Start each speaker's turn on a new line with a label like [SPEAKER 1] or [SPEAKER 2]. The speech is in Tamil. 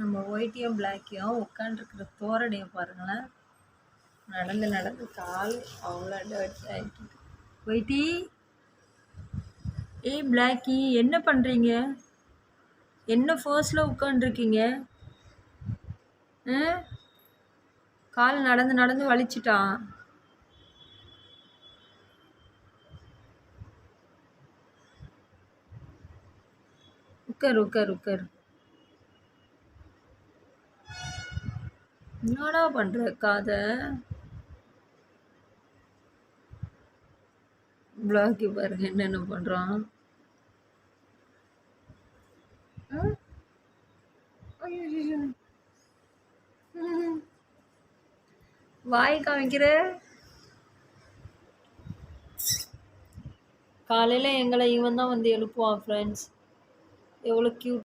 [SPEAKER 1] நம்ம ஒயிட்டியும் பிளாக்கையும் உட்காந்துருக்குற தோரணையை பாருங்களேன். நடந்து நடந்து கால் அவ்வளோ டர்ட் ஆகிட்டு. ஒயிட்டி, ஏய் பிளாக்கி, என்ன பண்ணுறீங்க? என்ன ஃபர்ஸ்டில் உட்காந்துருக்கீங்க? கால் நடந்து நடந்து வலிச்சிட்டான். உட்கார் உட்கார் உட்கார். என்னடா பண்ற காத? பிளாக்கி பாருங்க என்னென்ன பண்றான். வாய் காமிக்கிற. காலையில் எங்களை இவன் தான் வந்து எழுப்புவான் ஃப்ரெண்ட்ஸ். எவ்வளோ க்யூட்.